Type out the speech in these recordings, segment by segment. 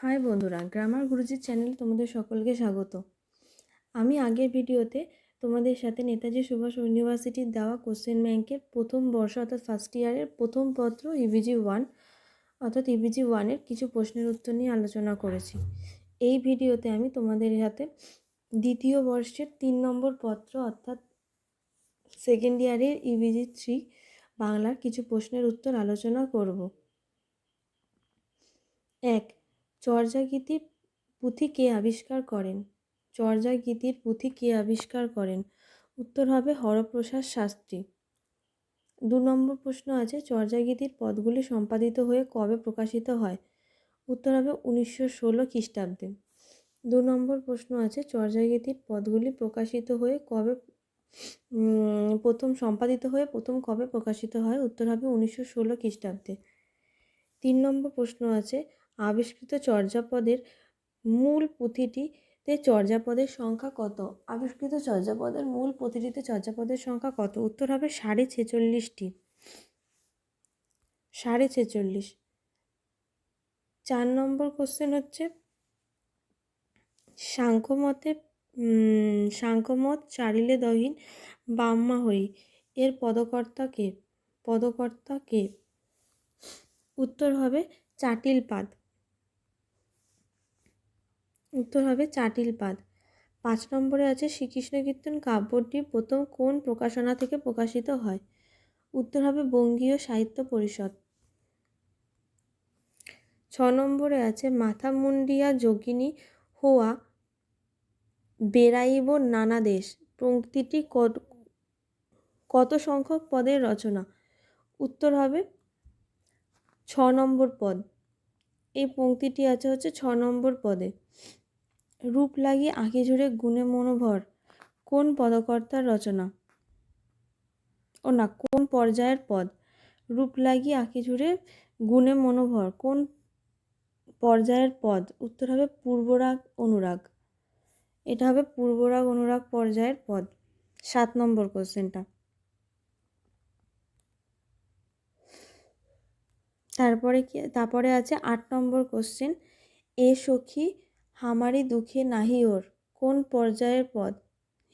High বন্ধুরা, grammar গুরুজির চ্যানেলে তোমাদের সকলকে স্বাগত। আমি আগের ভিডিওতে তোমাদের সাথে নেতাজি সুভাষ ইউনিভার্সিটির দেওয়া কোশ্চেন ব্যাংকের প্রথম বর্ষ অর্থাৎ ফার্স্ট ইয়ারের প্রথম পত্র ইভিজি 1 অর্থাৎ ইভিজি 1-এর কিছু প্রশ্নের উত্তর নিয়ে আলোচনা করেছি। এই ভিডিওতে আমি তোমাদের হাতে দ্বিতীয় বর্ষের 3 নম্বর পত্র অর্থাৎ সেকেন্ড ইয়ারের ইভিজি 3 বাংলার কিছু প্রশ্নের উত্তর আলোচনা করব। 1. চর্যাগীতির পুঁথি কে আবিষ্কার করেন? চর্যাগীতির পুঁথি কে আবিষ্কার করেন? উত্তর হবে হরপ্রসাদ শাস্ত্রী। 2 নম্বর প্রশ্ন আছে, চর্যাগীতির পদগুলি সম্পাদিত হয়ে কবে প্রকাশিত হয়? উত্তর হবে 1916 খ্রিস্টাব্দে। 2 নম্বর প্রশ্ন আছে, চর্যাগীতির পদগুলি প্রকাশিত হয়ে কবে প্রথম সম্পাদিত হয়ে প্রথম কবে প্রকাশিত হয়? উত্তর হবে 1916 খ্রিস্টাব্দে। 3 নম্বর প্রশ্ন আছে, আবিষ্কৃত চর্যাপদের মূল পুঁথিটিতে চর্যাপদের সংখ্যা কত? আবিষ্কৃত চর্যাপদের মূল পুঁথিটিতে চর্যাপদের সংখ্যা কত? উত্তর হবে 46.5টি। 46.5। 4 নম্বর কোশ্চেন হচ্ছে, সাংখ্যমত চারিলে দহীন বাম্মা হই এর পদকর্তা কে? উত্তর হবে চাটিলপাদ। 5 নম্বরে আছে, শ্রীকৃষ্ণ কীর্তন কাব্যটি প্রথম কোন প্রকাশনা থেকে প্রকাশিত হয়? উত্তর হবে বঙ্গীয় সাহিত্য পরিষদ। 6 নম্বরে আছে, মাথা মুন্ডিয়া যোগিনী হোয়া বেড়াইব নানা দেশ পংক্তিটি কত সংখ্যক পদের রচনা? উত্তর হবে 6 নম্বর পদ। এই পংক্তিটি আছে 6 নম্বর পদে। রূপ লাগি আঁখি ঝরে গুণে মনোভর কোন পদকর্তার রচনা? কোন পর্যায়ের পদ? রূপ লাগি আঁখি ঝরে গুণে মনোভর কোন পর্যায়ের পদ? উত্তর হবে পূর্বরাগ অনুরাগ। এটা হবে পূর্বরাগ অনুরাগ পর্যায়ের পদ। 7 নম্বর কোশ্চেনটা। তারপরে আছে 8 নম্বর কোশ্চেন, এ সখী হামারি দুঃখে নাহি ওর কোন পর্যায়ের পদ?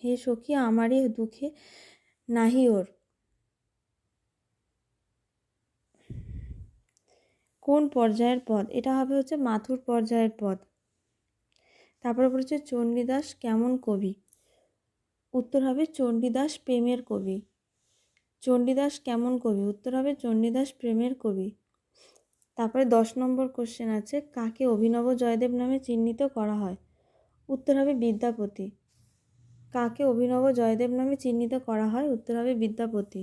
হে সখী আমারি দুঃখে নাহি ওর কোন পর্যায়ের পদ? এটা হবে মাথুর পর্যায়ের পদ। তারপরে বলেছে চণ্ডীদাস কেমন কবি? উত্তর হবে চণ্ডীদাস প্রেমের কবি। চণ্ডীদাস কেমন কবি? উত্তর হবে চণ্ডীদাস প্রেমের কবি। তারপরে 10 নম্বর কোশ্চেন আছে, কাকে অভিনব জয়দেব নামে চিহ্নিত করা হয়? উত্তর হবে বিদ্যাপতি। কাকে অভিনব জয়দেব নামে চিহ্নিত করা হয়? উত্তর হবে বিদ্যাপতি।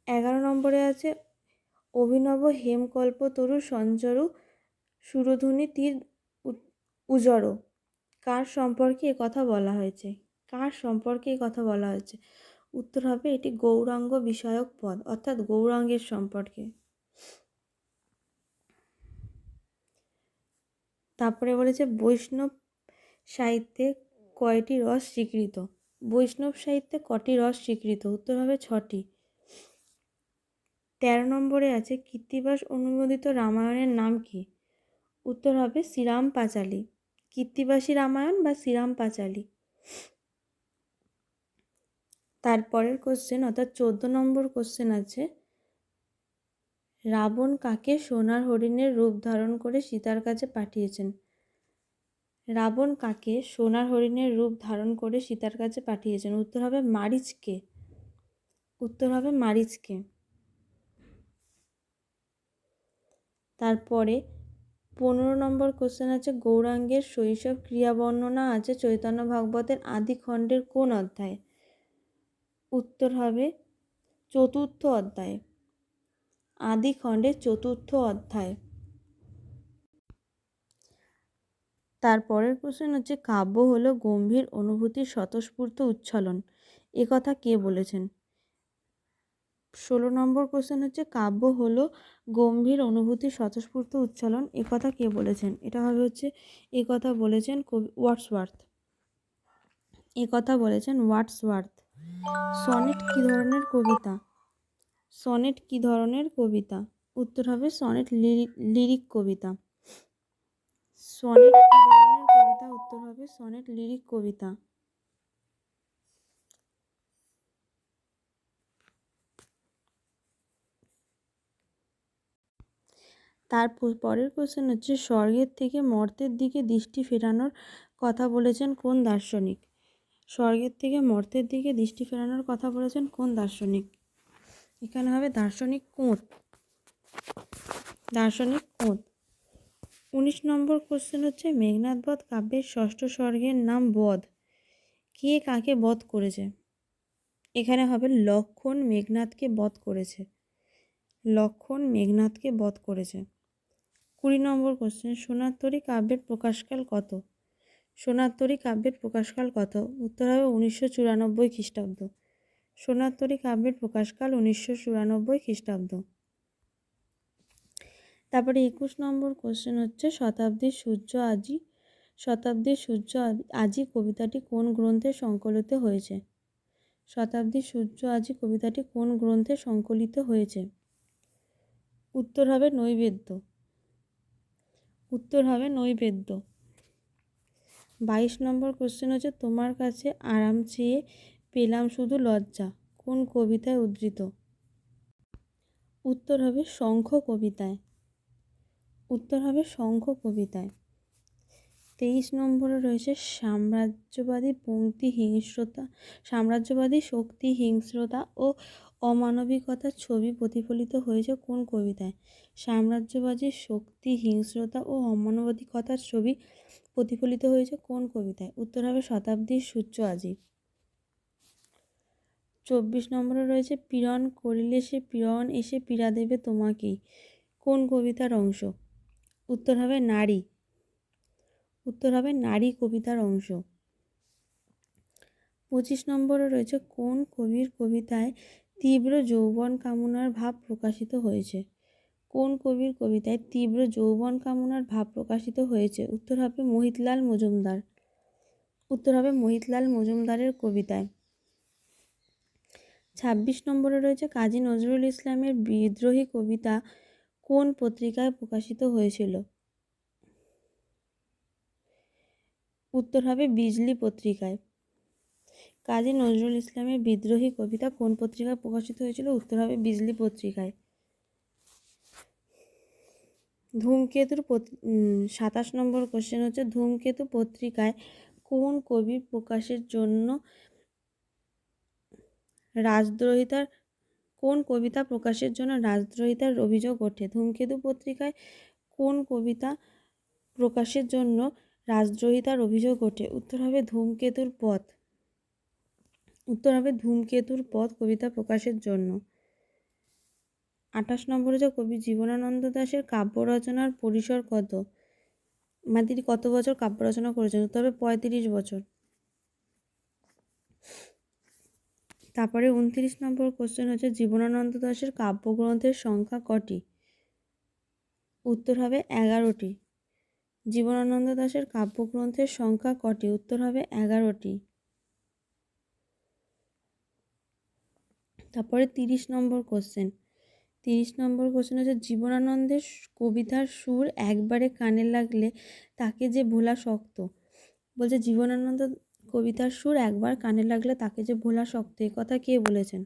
11 নম্বরে আছে, অভিনব হেমকল্পতরু সঞ্চরু সুরধুনী তীর উজর কার সম্পর্কে কথা বলা হয়েছে? কার সম্পর্কে কথা বলা হয়েছে? উত্তর হবে এটি গৌরাঙ্গ বিষয়ক পদ অর্থাৎ গৌরাঙ্গের সম্পর্কে। তারপরে বলেছে বৈষ্ণব সাহিত্যে কয়টি রস স্বীকৃত? বৈষ্ণব সাহিত্যে কটি রস স্বীকৃত? উত্তর হবে 6টি। 13 নম্বরে আছে, কৃত্তিবাস অনুমোদিত রামায়ণের নাম কি? উত্তর হবে শ্রীরাম পাঁচালী। কৃত্তিবাসী রামায়ণ বা শ্রীরাম পাঁচালী। তারপরের কোশ্চেন অর্থাৎ 14 নম্বর কোশ্চেন আছে, রাবণ কাকে সোনার হরিণের রূপ ধারণ করে সীতার কাছে পাঠিয়েছেন? রাবণ কাকে সোনার হরিণের রূপ ধারণ করে সীতার কাছে পাঠিয়েছেন? উত্তর হবে মারীচকে। উত্তর হবে মারীচকে। তারপরে 15 নম্বর কোশ্চেন আছে, গৌরাঙ্গের শৈশব ক্রিয়া বর্ণনা আছে চৈতন্য ভাগবতের আদি খণ্ডের কোন অধ্যায়ে? উত্তর হবে 4র্থ অধ্যায়ে। আদি খণ্ডের 4র্থ অধ্যায়। তারপরের কোশ্চেন হচ্ছে, কাব্য হলো গম্ভীর অনুভূতির স্বতঃস্ফূর্ত উচ্ছলন একথা কে বলেছেন? 16 নম্বর কোশ্চেন হচ্ছে, কাব্য হলো গম্ভীর অনুভূতির স্বতঃস্ফূর্ত উচ্ছলন একথা কে বলেছেন? এটা হবে একথা বলেছেন কবি ওয়ার্ডসওয়ার্থ। একথা বলেছেন ওয়ার্ডসওয়ার্থ। সনেট কি ধরনের কবিতা? সনেট কি ধরনের কবিতা? উত্তর হবে সনেট লিরিক কবিতা। সনেট কী ধরনের কবিতা? উত্তর হবে সনেট লিরিক কবিতা। তার পরের কোশ্চেন হচ্ছে স্বর্গের থেকে মর্তের দিকে দৃষ্টি ফেরানোর কথা বলেছেন কোন দার্শনিক? স্বর্গের থেকে মর্তের দিকে দৃষ্টি ফেরানোর কথা বলেছেন কোন দার্শনিক? এখানে হবে দার্শনিক কোঁৎ। দার্শনিক কোঁৎ। 19 নম্বর কোশ্চেন হচ্ছে মেঘনাদ বধ কাব্যের ষষ্ঠ স্বর্গের নাম বধ। কে কাকে বধ করেছে? এখানে হবে লক্ষ্মণ মেঘনাদকে বধ করেছে। লক্ষ্মণ মেঘনাদকে বধ করেছে। 20 নম্বর কোশ্চেন সোনার তরী কাব্যের প্রকাশকাল কত? সোনার তরী কাব্যের প্রকাশকাল কত? উত্তর হবে 1994 খ্রিস্টাব্দ। সোনার তরী কাব্যের প্রকাশকাল 1994 খ্রিস্টাব্দ। তারপরে 21 নম্বর কোশ্চেন হচ্ছে শতাব্দীর সূর্য আজি কবিতাটি কোন গ্রন্থে সংকলিত হয়েছে? শতাব্দীর সূর্য আজি কবিতাটি কোন গ্রন্থে সংকলিত হয়েছে? উত্তর হবে নৈবেদ্য। উত্তর হবে নৈবেদ্য। 22 নম্বর কোশ্চেন হচ্ছে তোমার কাছে আরাম চেয়ে পেলাম শুধু লজ্জা কোন কবিতায় উদ্ধৃত? উত্তর হবে শঙ্খ কবিতায়। উত্তর হবে শঙ্খ কবিতায়। 23 নম্বরে রয়েছে সাম্রাজ্যবাদী শক্তি হিংস্রতা ও অমানবিকতার ছবি প্রতিফলিত হয়েছে কোন কবিতায়? সাম্রাজ্যবাদী শক্তি হিংস্রতা ও অমানবিকতার ছবি প্রতিফলিত হয়েছে কোন কবিতায়? উত্তর হবে শতাব্দীর সূর্য আজি। 24 নম্বরে রয়েছে পীড়ন করিলে সে পীড়ন এসে পীড়া দেবে তোমাকেই কোন কবিতার অংশ? উত্তর হবে নারী। উত্তর হবে নারী কবিতার অংশ। 25 নম্বরে রয়েছে কোন কবির কবিতায় তীব্র যৌবন কামনার ভাব প্রকাশিত হয়েছে? কোন কবির কবিতায় তীব্র যৌবন কামনার ভাব প্রকাশিত হয়েছে? উত্তর হবে মোহিতলাল মজুমদার। উত্তর হবে মোহিতলাল মজুমদারের কবিতায়। 26 নম্বরে রয়েছে কাজী নজরুল ইসলামের বিদ্রোহী কবিতা কোন পত্রিকায় প্রকাশিত হয়েছিল? উত্তর হবে বিজলি পত্রিকায়। কাজী নজরুল ইসলামের বিদ্রোহী কবিতা কোন পত্রিকায় প্রকাশিত হয়েছিল? উত্তর হবে বিজলি পত্রিকায়। 27 নম্বর কোশ্চেন হচ্ছে ধূমকেতু পত্রিকায় কোন কবির প্রকাশের জন্য কোন কবিতা প্রকাশের জন্য রাজদ্রোহিতার অভিযোগ ওঠে? ধূমকেতু পত্রিকায় কোন কবিতা প্রকাশের জন্য রাজদ্রোহিতার অভিযোগ ওঠে? উত্তর হবে ধূমকেতুর পথ। উত্তর হবে ধূমকেতুর পথ কবিতা প্রকাশের জন্য। 28 নম্বরে যে কবি জীবনানন্দ দাশের কাব্য রচনার পরিসর কত? মানে তিনি কত বছর কাব্য রচনা করেছেন? উত্তর হবে 35 বছর। তারপরে 29 নম্বর কোশ্চেন হচ্ছে জীবনানন্দ দাশের কাব্যগ্রন্থের সংখ্যা কটি? উত্তর হবে 11টি। জীবনানন্দ দাশের কাব্যগ্রন্থের সংখ্যা কটি? উত্তর হবে 11টি। তারপরে 30 নম্বর কোশ্চেন। 30 নম্বর কোশ্চেন হচ্ছে জীবনানন্দের কবিতার সুর একবারে কানে লাগলে তাকে যে ভোলা শক্ত। বলছে জীবনানন্দ কবিতার সুর একবার কানে লাগলে তাকে যে ভোলা শক্ত, এ কথা কে বলেছেন?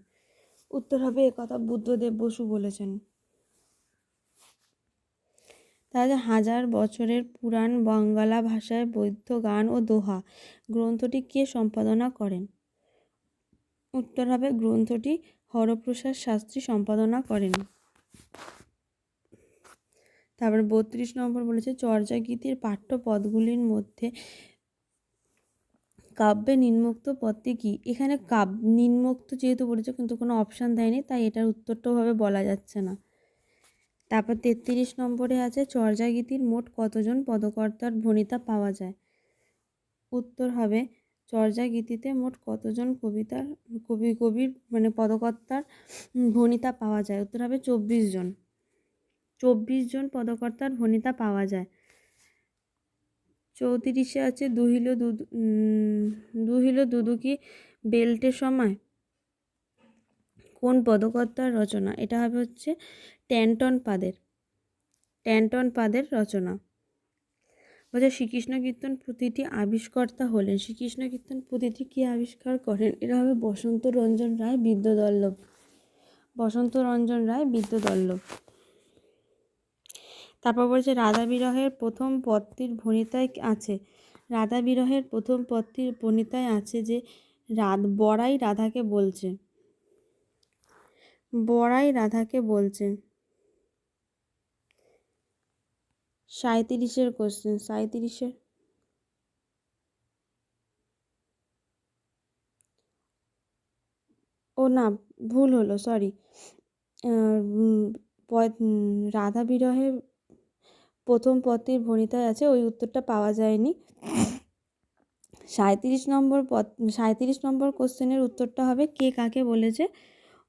উত্তর হবে এ কথা বুদ্ধদেব বসু বলেছেন। তাহলে 1000 বছরের পুরাণ বাংলা ভাষায় বৈদ্য গান ও দোহা গ্রন্থটি কে সম্পাদনা করেন? উত্তর হবে গ্রন্থটি হরপ্রসাদ শাস্ত্রী সম্পাদনা করেন। তারপর 32 নম্বর বলেছে চর্যা গীতির পাঠ্য পদগুলির মধ্যে কাব্যে নিম্নোক্ত পদটি কি? এখানে নিম্নোক্ত যেহেতু বলেছে কিন্তু কোনো অপশান দেয়নি, তাই এটার উত্তরটাও ভাবে বলা যাচ্ছে না। তারপর 33 নম্বরে আছে চর্যা গীতির মোট কতজন পদকর্তার ভণিতা পাওয়া যায়? উত্তর হবে চর্যা গীতিতে মোট কতজন কবির মানে পদকর্তার ভণিতা পাওয়া যায়? উত্তর হবে 24 জন। 24 জন পদকর্তার ভণিতা পাওয়া যায়। 34-এ আছে দুহিল দুদুকি বেল্টের সময় কোন পদকর্তার রচনা? এটা হবে হচ্ছে ট্যান্টন পাদের রচনা। বলছে শ্রীকৃষ্ণ কীর্তন পুঁথিটি আবিষ্কর্তা হলেন। শ্রীকৃষ্ণ কীর্তন পুঁথিটি কে আবিষ্কার করেন? এরা হবে বসন্ত রঞ্জন রায় বিদ্যাবল্লভ। বসন্ত রঞ্জন রায় বিদ্যাবল্লভ। তারপর বলছে রাধা বিরহের প্রথম পদটির ভণিতায় আছে। রাধা বিরহের প্রথম পদটির ভণিতায় আছে যে বড়াই রাধাকে বলছে। বড়াই রাধাকে বলছে। 37-এর কোশ্চেন। 37-এর ও না, ভুল হলো, সরি। রাধা বিরহের প্রথম পদটির ভণিতায় আছে, ওই উত্তরটা পাওয়া যায়নি। 37 নম্বর কোশ্চেনের উত্তরটা হবে কে কাকে বলেছে,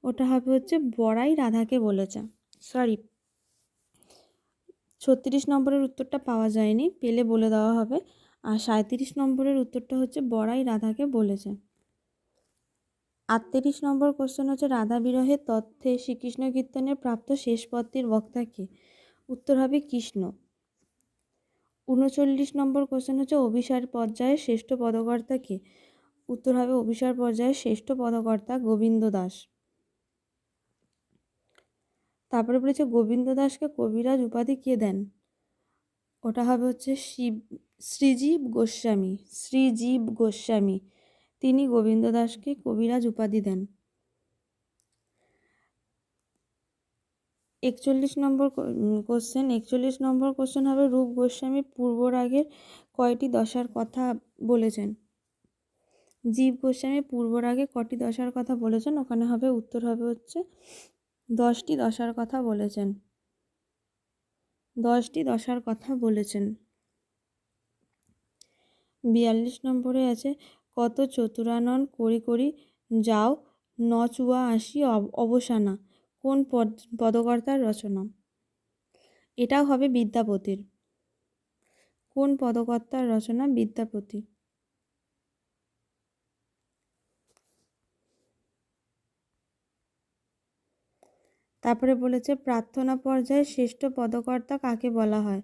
ওটা হবে হচ্ছে বড়াই রাধাকে বলেছে। সরি, 36 নম্বরের উত্তরটা পাওয়া যায়নি, পেলে বলে দেওয়া হবে। আর 37 নম্বরের উত্তরটা হচ্ছে বড়াই রাধাকে বলেছে। 38 নম্বর কোশ্চেন হচ্ছে রাধা বিরহের তথ্যে শ্রীকৃষ্ণ কীর্তনের প্রাপ্ত শেষ পদটির বক্তা কে? উত্তর হবে কৃষ্ণ। 39 নম্বর কোশ্চেন হচ্ছে অভিসার পর্যায়ের শ্রেষ্ঠ পদকর্তা কে? উত্তর হবে অভিসার পর্যায়ের শ্রেষ্ঠ পদকর্তা গোবিন্দ দাস। তারপরে বলেছে গোবিন্দ দাসকে কবিরাজ উপাধি কে দেন? ওটা হবে হচ্ছে শ্রীজীব গোস্বামী। শ্রীজীব গোস্বামী তিনি গোবিন্দ দাসকে কবিরাজ উপাধি দেন। 41 নম্বর কোশ্চেন। 41 নম্বর কোশ্চেন হবে রূপ গোস্বামী পূর্বরাগের কয়টি দশার কথা বলেছেন? জীব গোস্বামী পূর্বরাগে কটি দশার কথা বলেছেন? ওখানে হবে উত্তর হবে হচ্ছে 10টি দশার কথা বলেছেন। 10টি দশার কথা বলেছেন। 42 নম্বরে আছে কত চতুরানন করি করি যাও নচুয়া আসি অবসানা কোন পদকর্তার রচনা? এটাও হবে বিদ্যাপতির। কোন পদকর্তার রচনা? বিদ্যাপতি। তারপরে বলেছে প্রার্থনা পর্যায়ে শ্রেষ্ঠ পদকর্তা কাকে বলা হয়?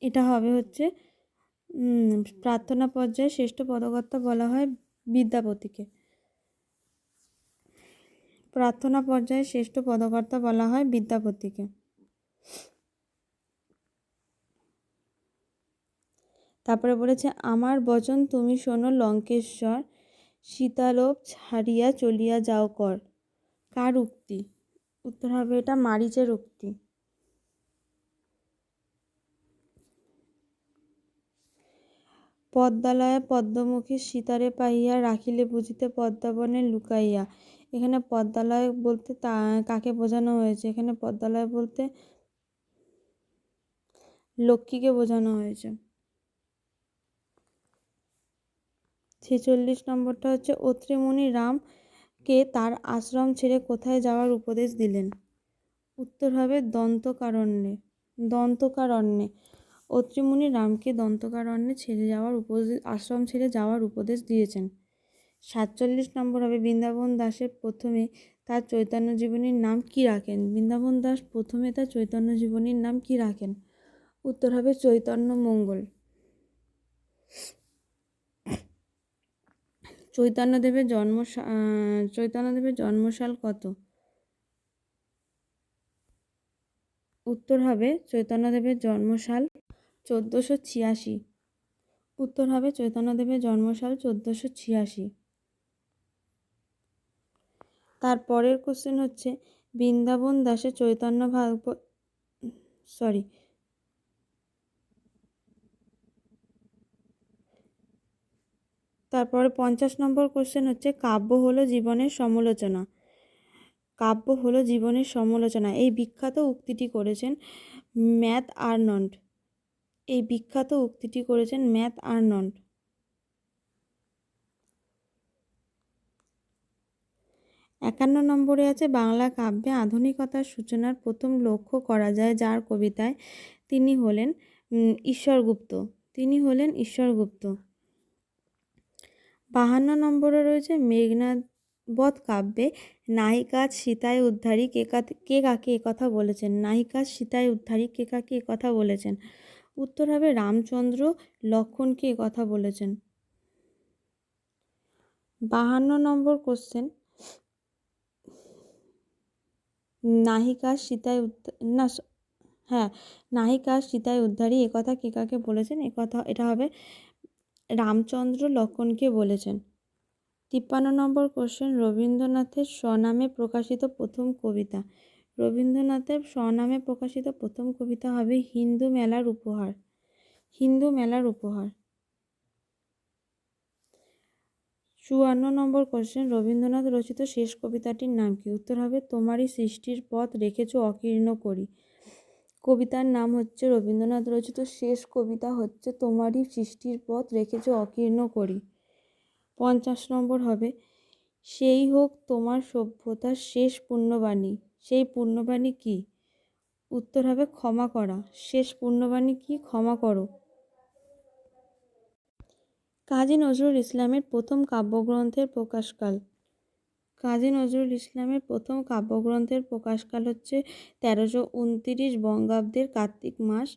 এটা হবে হচ্ছে প্রার্থনা পর্যায়ে শ্রেষ্ঠ পদকর্তা বলা হয় বিদ্যাপতিকে। প্রার্থনা পর্যায়ে শ্রেষ্ঠ পদকর্তা বলা হয় বিদ্যাপতিকে। তারপরে বলেছে আমার বচন তুমি শোনো লঙ্কেশ্বর সীতালোভ ছাড়িয়া চলিয়া যাও কর কার উক্তি? উত্তর হবে এটা মারীচের উক্তি। পদ্মালয়ে পদ্মমুখী সীতারে পাইয়া রাখিলে বুঝিতে পদ্মাবনে লুকাইয়া। এখানে পদ্মালয় বলতে কাকে বোঝানো হয়েছে? এখানে পদ্মালয় বলতে লক্ষ্মীকে বোঝানো হয়েছে। 46 নম্বরটা হচ্ছে অত্রি মুনি রামকে তার আশ্রম ছেড়ে কোথায় যাওয়ার উপদেশ দিলেন? উত্তর হবে দন্তকারণ্যে। দন্তকারণ্যে অত্রি মুনি রামকে দন্তকারণ্যে আশ্রম ছেড়ে যাওয়ার উপদেশ দিয়েছেন। 47 নম্বর হবে বৃন্দাবন দাসের প্রথমে তার চৈতন্য জীবনীর নাম কি রাখেন? বৃন্দাবন দাস প্রথমে তার চৈতন্য জীবনীর নাম কি রাখেন? উত্তর হবে চৈতন্য মঙ্গল। চৈতন্যদেবের জন্মসাল কত? উত্তর হবে চৈতন্যদেবের জন্মসাল 1486। উত্তর হবে চৈতন্যদেবের জন্মসাল 1486। তারপরের কোশ্চেন হচ্ছে বৃন্দাবন দাসের চৈতন্য ভাগবত তারপরে 50 নম্বর কোশ্চেন হচ্ছে কাব্য হলো জীবনের সমালোচনা। কাব্য হলো জীবনের সমালোচনা এই বিখ্যাত উক্তিটি করেছেন ম্যাথ আর্নল্ড। এই বিখ্যাত উক্তিটি করেছেন ম্যাথ আর্নল্ড। 51 নম্বরে আছে বাংলা কাব্যে আধুনিকতার সূচনার প্রথম লক্ষ্য করা যায় যার কবিতায় তিনি হলেন ঈশ্বরগুপ্ত। তিনি হলেন ঈশ্বরগুপ্ত। 52 নম্বরে রয়েছে মেঘনাদ বধ কাব্যে নাহিকাজ সীতায় উদ্ধারী কে কাকে একথা বলেছেন? নাহিকাজ সীতায় উদ্ধারী কে কাকে একথা বলেছেন? উত্তর হবে রামচন্দ্র লক্ষ্মণকে একথা বলেছেন। 52 নম্বর কোশ্চেন, নাহিকাজ সীতায় না হ্যাঁ নাহিকাজ সীতায় উদ্ধারী একথা কে কাকে বলেছেন? এটা হবে রামচন্দ্র লক্ষ্মণকে বলেছেন। 53 নম্বর কোশ্চেন, রবীন্দ্রনাথের স্বনামে প্রকাশিত প্রথম কবিতা। রবীন্দ্রনাথের স্বনামে প্রকাশিত প্রথম কবিতা হবে হিন্দু মেলার উপহার। হিন্দু মেলার উপহার। 54 নম্বর কোশ্চেন, রবীন্দ্রনাথ রচিত শেষ কবিতাটির নাম কি? উত্তর হবে তোমারই সৃষ্টির পথ রেখেছ অকীর্ণ করি। কবিতার নাম হচ্ছে, রবীন্দ্রনাথ রচিত শেষ কবিতা হচ্ছে তোমারই সৃষ্টির পথ রেখেছ অকীর্ণ করি। 50 নম্বর হবে, সেই হোক তোমার সভ্যতার শেষ পুণ্যবাণী। সেই পুণ্যবাণী কি? উত্তর হবে ক্ষমা করা। শেষ পুণ্যবাণী কি? ক্ষমা করো। কাজী নজরুল ইসলামের প্রথম কাব্যগ্রন্থের প্রকাশকাল। কাজী নজরুল ইসলামের প্রথম কাব্যগ্রন্থের প্রকাশকাল হচ্ছে 1329 বঙ্গাব্দের কার্তিক মাস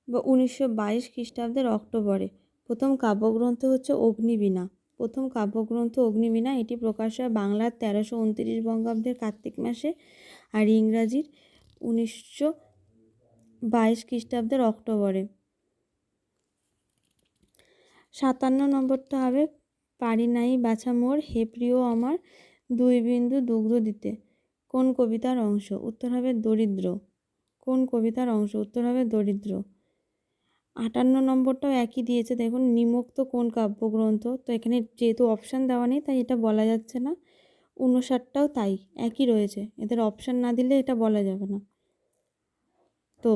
বা 1922 খ্রিস্টাব্দের অক্টোবরে। প্রথম কাব্যগ্রন্থ হচ্ছে অগ্নিবীণা। প্রথম কাব্যগ্রন্থ অগ্নিবীণা, এটি প্রকাশ হয় বাংলার 1329 বঙ্গাব্দের কার্তিক মাসে আর ইংরাজির 1922 খ্রিস্টাব্দের অক্টোবরে। 57 নম্বরটা হবে, পারি নাই বাছা মোর হে প্রিয় আমার দুই বিন্দু দুগ্ধ দিতে। কোন কবিতার অংশ? উত্তর হবে দরিদ্র। কোন কবিতার অংশ? উত্তর হবে দরিদ্র। 58 নম্বরটাও একই দিয়েছে, দেখুন নিম্নোক্ত কোন কাব্যগ্রন্থ, তো এখানে যেহেতু অপশান দেওয়া নেই তাই এটা বলা যাচ্ছে না। 59টাও তাই একই রয়েছে, এদের অপশান না দিলে এটা বলা যাবে না। তো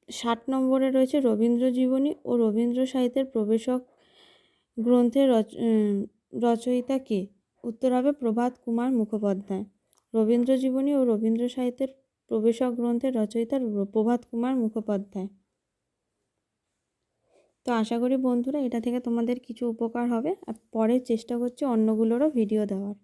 60 নম্বরে রয়েছে রবীন্দ্র জীবনী ও রবীন্দ্র সাহিত্যের প্রবেশক গ্রন্থের রচয়িতা কে? উত্তর হবে প্রভাত কুমার মুখোপাধ্যায়। রবীন্দ্র জীবনী ও রবীন্দ্র সাহিত্যের প্রবেশক গ্রন্থের রচয়িতা প্রভাত কুমার মুখোপাধ্যায়। তো আশা করি বন্ধুরা এটা থেকে তোমাদের কিছু উপকার হবে, আর পরে চেষ্টা করছি অন্যগুলোরও ভিডিও দেওয়ার।